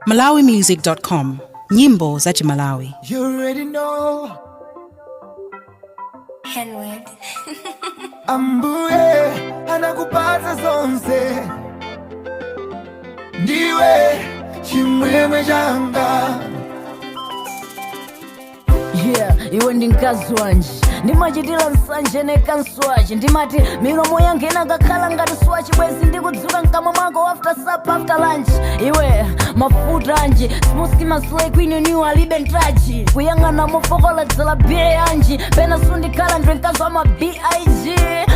malawimusic.com, nyimbo za Malawi. You already know. Henwood. Ambuye anakupata zonse, ndiwe chimwemwe changa. Yeah, iwe ndi mkazi wanje ndimachitira nsanje nekanswachi ndimati milomo yange inakakhala ngati swachi bwezi ndikudzuka mkamwa mwako after supper after lunch. Iwe mafuta anje smuski maslay queen new alibe ntachi kuyang'ana mofokola dzala bie yanji pena sundikhala ndwe mkazi wa ma big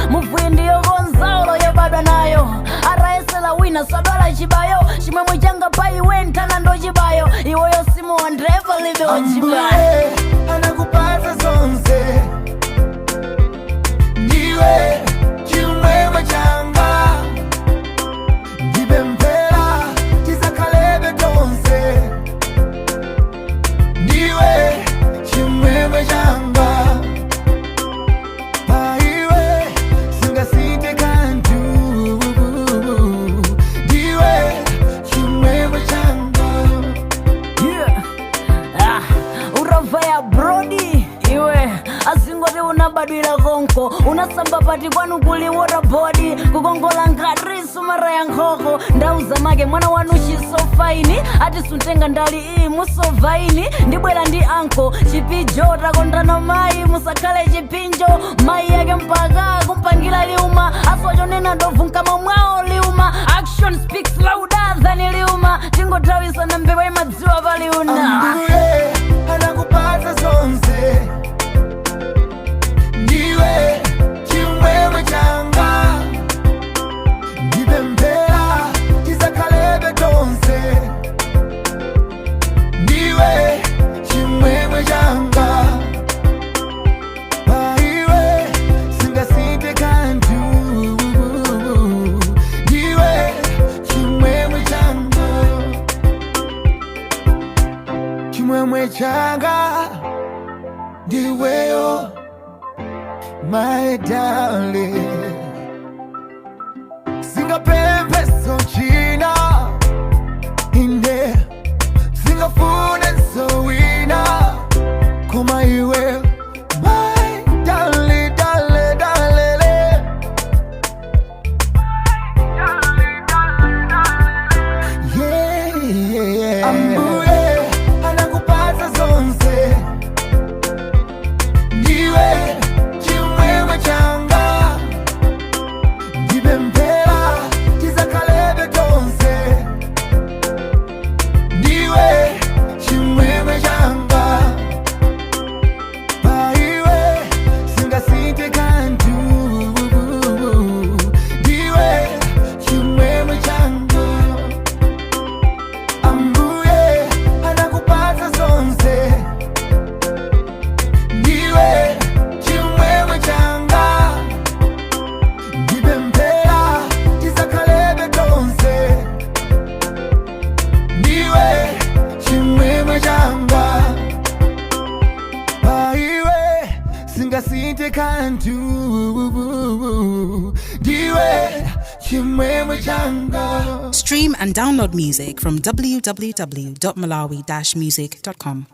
muvuye ndiyo konzaulo yobadwa nayo arayesela wina sadwala chibayo chimwemwe changa pa iwe ntana ndo chibayo iweyo simu wandreva libe wachibayo. Anakupata zonse, ndiwe chimwemwe changa. Ndibe mpera tisakalebe tonse, ndiwe chimwemwe changa. Paiwe singasite kantu, ndiwe chimwemwe changa. Yeah. Uravaya brody iwe asingoti unabadwira konko unasamba pati kwanu kuli waterboard kukongola ngarisu mara ya nkoko ndauza make mwana wanu chisofaini ati suntenga ndali iyi musovaini ndibwera ndi anko chipijo takondana mayi musakhale chipinjo mayi yake mpaka kumpangira liuma asochonena ndovu mkama mwawo liuma action speaks louder than liuma tingothawisana mbewa imadziwa paliuna. Ambuye anakupata zonse, ndiwe chimwemwe changa. Ndibe mpera tisakalebe tonse, ndiwe chimwemwe changa. Paiwe singasite kantu, ndiwe chimwemwe changa. Chimwemwe changa ndiweyo, my darling. Singapembe so china inde, singafune so wina koma iwe, my darling, darling, darling. Yeah, yeah, yeah. Ambuye anakupata zonse, ndiwe chimwemwe changa. Ndibe mpera tisakalebe tonse, ndiwe chimwemwe changa. Paiwe singasite kantu, ndiwe chimwemwe changa. Ambuye anakupata zonse, ndiwe chimwemwe changa. Ndibe mpera tisakalebe tonse, ndiwe chimwemwe changa. Paiwe singasite kantu, ndiwe chimwemwe changa. Stream and download music from www.malawi-music.com.